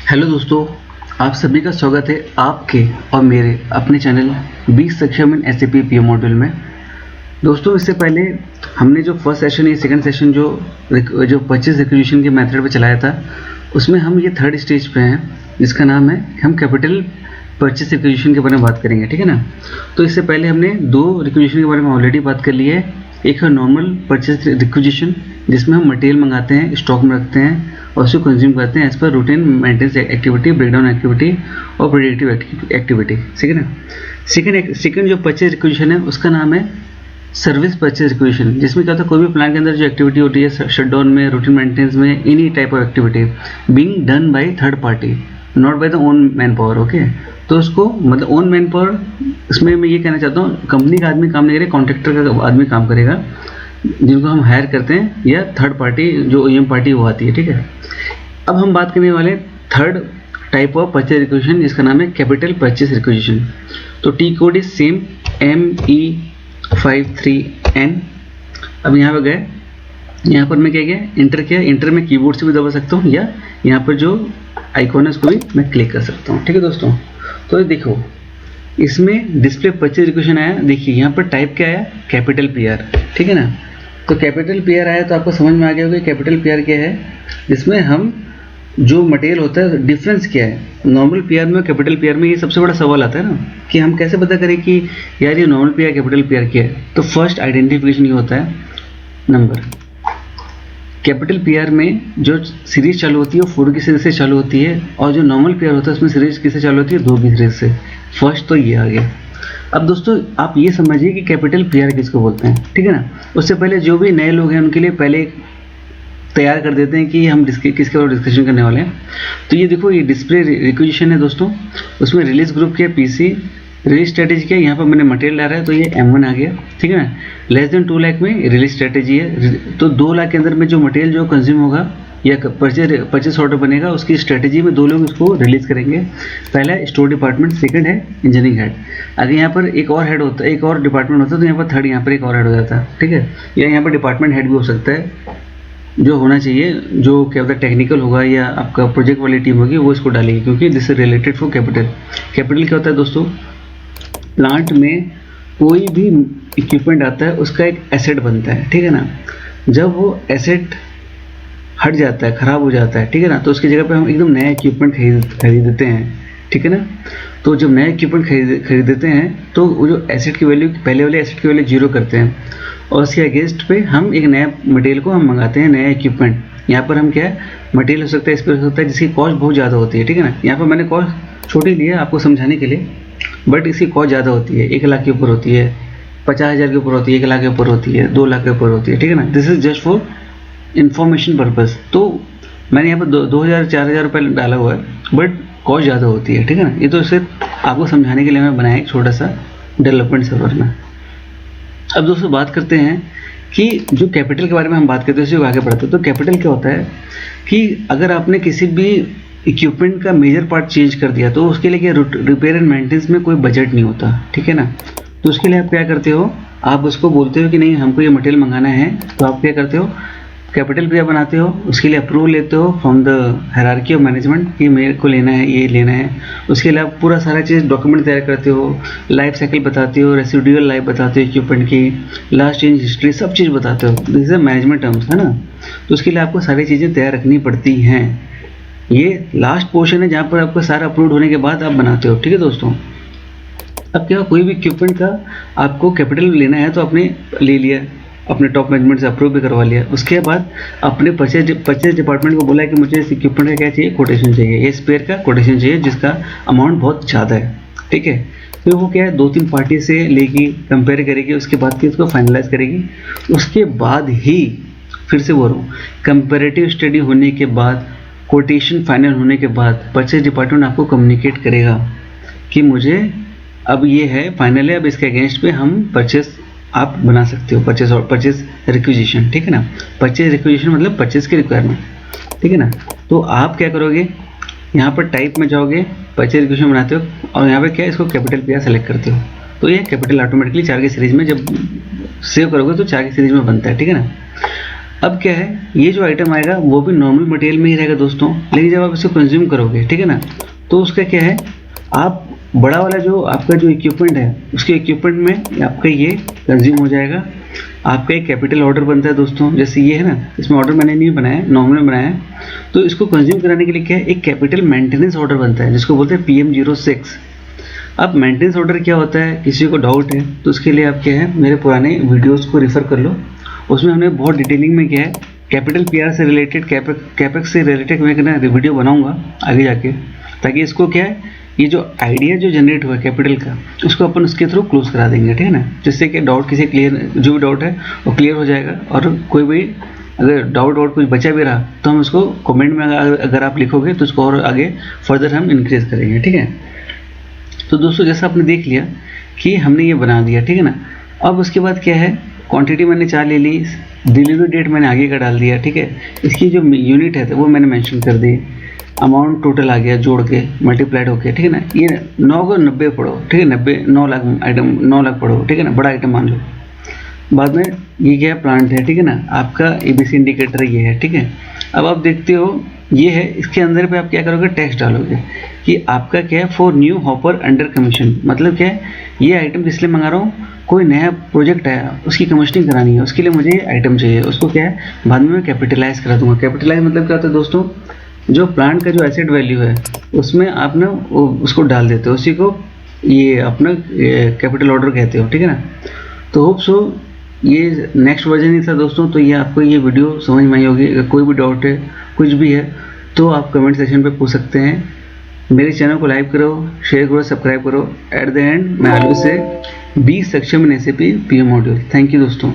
Hello दोस्तों, आप सभी का स्वागत है आपके और मेरे अपने channel 20 section in SAP PO module में। दोस्तों, इससे पहले हमने जो फर्स्ट सेशन या सेकंड सेशन जो परचेज रिक्विजिशन के मेथड पे चलाया था, उसमें हम ये थर्ड स्टेज पे हैं जिसका नाम है हम कैपिटल परचेज रिक्विजिशन के बारे में बात करेंगे। ठीक है ना। तो इससे पहले हमने दो रिक्विजिशन के बारे में ऑलरेडी बात कर ली है। एक है नॉर्मल परचेज रिक्विजिशन, जिसमें हम मटेरियल मंगाते हैं, स्टॉक में रखते हैं और उसको कंज्यूम करते हैं as per routine maintenance activity, breakdown activity और प्रेडिक्टिव एक्टिविटी। ठीक है ना। सेकंड जो परचेज रिक्विजिशन है उसका नाम है सर्विस परचेज रिक्विजिशन, जिसमें क्या होता है, कोई भी प्लांट के अंदर जो एक्टिविटी होती है शटडाउन में, रूटीन मेंटेनेंस में, any type of activity being done by third party, not by the own man power. Okay, तो उसको मतलब ओन मैन पावर, इसमें मैं ये कहना चाहता हूँ कंपनी का आदमी काम नहीं करेगा, कॉन्ट्रैक्टर का आदमी काम करेगा, जिनको हम हायर करते हैं, या थर्ड पार्टी जो ओईएम पार्टी वो आती है। ठीक है। अब हम बात करने वाले third type of purchase requisition, जिसका नाम है कैपिटल परचेज रिक्विजिशन। तो T code is same ME53N। अब यहाँ पर गए, यहाँ पर मैं क्या किया, इंटर किया। इंटर में कीबोर्ड से भी दबा सकता हूँ या यहाँ पर जो आइकॉन है उसको भी मैं क्लिक कर सकता हूँ। ठीक है दोस्तों। तो देखो, इसमें डिस्प्ले परचेज रिक्विजिशन आया। देखिए यहाँ पर टाइप क्या आया, कैपिटल PR। ठीक है ना। तो कैपिटल PR आया तो आपको समझ में आ गया होगा कैपिटल PR क्या है, जिसमें हम जो मटेरियल होता है डिफरेंस क्या है नॉर्मल PR में और कैपिटल PR में। ये सबसे बड़ा सवाल आता है ना कि हम कैसे पता करें कि यार ये नॉर्मल PR कैपिटल PR क्या है। तो फर्स्ट आइडेंटिफिकेशन ये होता है नंबर। कैपिटल PR में जो सीरीज चालू होती है वो 4 की सीरीज से चालू होती है, और जो नॉर्मल PR होता है उसमें सीरीज किससे चालू होती है, 2 की सीरीज से। फर्स्ट तो ये आ गया। अब दोस्तों आप ये समझिए कि कैपिटल PR किसको बोलते हैं। ठीक है ना। उससे पहले जो भी नए लोग हैं उनके लिए पहले तैयार कर देते हैं कि हम किसके बारे में डिस्कशन करने वाले हैं। तो ये देखो, ये डिस्प्ले रिक्विजिशन है दोस्तों। उसमें रिलीज ग्रुप क्या, PC रिलीज स्ट्रेटेजी क्या, यहाँ पर मैंने मटेरियल डाला है तो ये M1 आ गया। ठीक है ना। लेस देन 2 लाख में रिलीज स्ट्रेटेजी है। तो 2 लाख के अंदर में जो मटेरियल जो कंज्यूम होगा या परचेज ऑर्डर बनेगा, उसकी स्ट्रेटेजी में 2 लोग इसको रिलीज करेंगे। पहला है स्टोर डिपार्टमेंट, सेकंड है इंजीनियरिंग हेड। अगर यहाँ पर एक और हेड होता है, एक और डिपार्टमेंट होता है, तो यहाँ पर थर्ड, यहाँ पर एक और हेड हो जाता है। ठीक है। या यहाँ पर डिपार्टमेंट हेड भी हो सकता है, जो होना चाहिए, जो क्या होता है टेक्निकल होगा या आपका प्रोजेक्ट वाली टीम होगी वो इसको डालेगी, क्योंकि this is related for capital. Capital क्या होता है दोस्तों, प्लांट में कोई भी इक्विपमेंट आता है उसका एक एसेट बनता है। ठीक है ना। जब वो एसेट हट जाता है, खराब हो जाता है, ठीक है ना, तो उसकी जगह पे हम एकदम नया इक्विपमेंट खरीदते हैं। ठीक है ना। तो जब नया इक्विपमेंट खरीदते हैं तो वो जो एसेट की वैल्यू, पहले वाले एसेट की वैल्यू 0 करते हैं, और उसके अगेंस्ट पे हम एक नया मटेरियल को हम मंगाते हैं, नया इक्विपमेंट। यहाँ पर हम क्या है, मटेरियल हो सकता है, स्पेस हो सकता है, जिसकी कॉस्ट बहुत ज़्यादा होती है। ठीक है ना। यहाँ पर मैंने कॉस्ट छोटी ली है आपको समझाने के लिए, बट इसकी कॉस्ट ज़्यादा होती है, 1 लाख के ऊपर होती है, 50,000 के ऊपर होती है, 1 लाख के ऊपर होती है, 2 लाख के ऊपर होती है। ठीक है ना। This is just for information purpose. तो मैंने यहाँ पर 2,000-4,000 रुपये डाला हुआ है, बट कॉस्ट ज़्यादा होती है। ठीक है ना। ये तो सिर्फ आपको समझाने के लिए मैं बनाया एक छोटा सा डेवलपमेंट सर्वर में। अब दोस्तों बात करते हैं कि जो कैपिटल के बारे में हम बात करते हैं उसी को आगे बढ़ते हैं। तो कैपिटल क्या होता है कि अगर आपने किसी भी इक्विपमेंट का मेजर पार्ट चेंज कर दिया तो उसके लिए क्या, रिपेयर एंड मेंटेनेंस में कोई बजट नहीं होता। ठीक है ना। तो उसके लिए आप क्या करते हो, आप उसको बोलते हो कि नहीं हमको ये मटेरियल मंगाना है, तो आप क्या करते हो, कैपिटल PR बनाते हो, उसके लिए अप्रूवल लेते हो from the hierarchy of management कि मेरे को लेना है, ये लेना है। उसके लिए आप पूरा सारा चीज़ डॉक्यूमेंट तैयार करते हो, लाइफ साइकिल बताते हो, रेसिडुअल लाइफ बताते हो इक्विपमेंट की, लास्ट चेंज हिस्ट्री, सब चीज़ बताते हो। दिस इज मैनेजमेंट टर्म्स, है ना। तो उसके लिए आपको सारी चीज़ें तैयार रखनी पड़ती हैं। ये लास्ट पोर्शन है जहाँ पर आपका सारा अप्रूव होने के बाद आप बनाते हो। ठीक है दोस्तों। अब क्या, कोई भी इक्विपमेंट का आपको कैपिटल लेना है तो आपने ले लिया, अपने टॉप मैनेजमेंट से अप्रूव भी करवा लिया। उसके बाद अपने परचेज डिपार्टमेंट को बोला कि मुझे इस इक्विपमेंट का क्या चाहिए, कोटेशन चाहिए, ये स्पेयर का कोटेशन चाहिए जिसका अमाउंट बहुत ज़्यादा है। ठीक है। फिर वो क्या है, 2-3 पार्टी से लेगी, कंपेयर करेगी, उसके बाद फिर उसको फाइनलाइज करेगी। उसके बाद ही फिर से बोल रहा हूँ, कंपेरेटिव स्टडी होने के बाद, कोटेशन फाइनल होने के बाद परचेज डिपार्टमेंट आपको कम्युनिकेट करेगा कि मुझे अब ये है फाइनल है, अब इसके अगेंस्ट पे हम परचेज आप बना सकते हो, परचेज रिक्विजिशन। ठीक है ना। परचेज रिक्विजिशन मतलब परचेज की रिक्वायरमेंट। ठीक है ना। तो आप क्या करोगे, यहाँ पर टाइप में जाओगे, परचेज रिक्विजिशन बनाते हो, और यहाँ पे क्या, इसको कैपिटल PR सेलेक्ट करते हो, तो ये कैपिटल ऑटोमेटिकली 4 की सीरीज में जब सेव करोगे तो 4 की सीरीज में बनता है। ठीक है ना। अब क्या है, ये जो आइटम आएगा वो भी नॉर्मल मटेरियल में ही रहेगा दोस्तों, लेकिन जब आप इसको कंज्यूम करोगे, ठीक है ना, तो उसका क्या है, आप बड़ा वाला जो आपका जो इक्विपमेंट है उसके इक्विपमेंट में आपका ये कंज्यूम हो जाएगा। आपका एक कैपिटल ऑर्डर बनता है दोस्तों, जैसे ये है ना, इसमें ऑर्डर मैंने नहीं बनाया, नॉर्मल बनाया है। तो इसको कंज्यूम कराने के लिए क्या है, एक कैपिटल मेंटेनेंस ऑर्डर बनता है जिसको बोलते हैं PM06। अब मेंटेनेंस ऑर्डर क्या होता है, किसी को डाउट है तो उसके लिए आप क्या है, मेरे पुराने वीडियोज़ को रेफर कर लो, उसमें हमने बहुत डिटेलिंग में क्या है, कैपिटल PR से रिलेटेड, कैपेक्स से रिलेटेड मैं ना वीडियो बनाऊंगा आगे जाके, ताकि इसको क्या है, ये जो आइडिया जो जनरेट हुआ है कैपिटल का, उसको अपन उसके थ्रू क्लोज करा देंगे, ठीक है ना, जिससे कि डाउट किसी क्लियर, जो भी डाउट है वो क्लियर हो जाएगा। और कोई भी अगर डाउट कुछ बचा भी रहा तो हम उसको कमेंट में अगर आप लिखोगे तो उसको और आगे फर्दर हम इंक्रीज करेंगे, ठीक है। तो दोस्तों जैसा आपने देख लिया कि हमने ये बना दिया, ठीक है ना। अब उसके बाद क्या है, क्वांटिटी मैंने 4 ले ली, डिलीवरी डेट मैंने आगे का डाल दिया, ठीक है। इसकी जो यूनिट है तो वो मैंने मेंशन कर दी, अमाउंट टोटल आ गया जोड़ के मल्टीप्लाइड होके, ठीक है ना। ये 9 को 90 पढ़ो, ठीक है, 90 9 लाख आइटम, 9 लाख पढ़ो, ठीक है ना, बड़ा आइटम मान लो। बाद में ये क्या प्लांट है, ठीक है ना, आपका ABC इंडिकेटर ये है, ठीक है। अब आप देखते हो ये है, इसके अंदर पे आप क्या करोगे, टेक्स्ट डालोगे कि आपका क्या है, for new hopper under commission, मतलब क्या है, ये आइटम किस लिए मंगा रहा हूँ, कोई नया प्रोजेक्ट आया उसकी कमीशनिंग करानी है, उसके लिए मुझे ये आइटम चाहिए, उसको क्या है बाद में मैं कैपिटलाइज करा दूंगा। कैपिटलाइज मतलब क्या होता है दोस्तों, जो प्लांट का जो एसेट वैल्यू है उसमें आप ना उसको डाल देते हो, उसी को ये अपना कैपिटल ऑर्डर कहते हो, ठीक है ना। तो होप सो ये नेक्स्ट वर्जन ही था दोस्तों। तो ये आपको ये वीडियो समझ में आई होगी। अगर कोई भी डाउट है, कुछ भी है, तो आप कमेंट सेक्शन पे पूछ सकते हैं। मेरे चैनल को लाइक करो, शेयर करो, सब्सक्राइब करो। एट द एंड मैं आलू से 20 सक्षम इन SAP PM module. Thank you दोस्तों।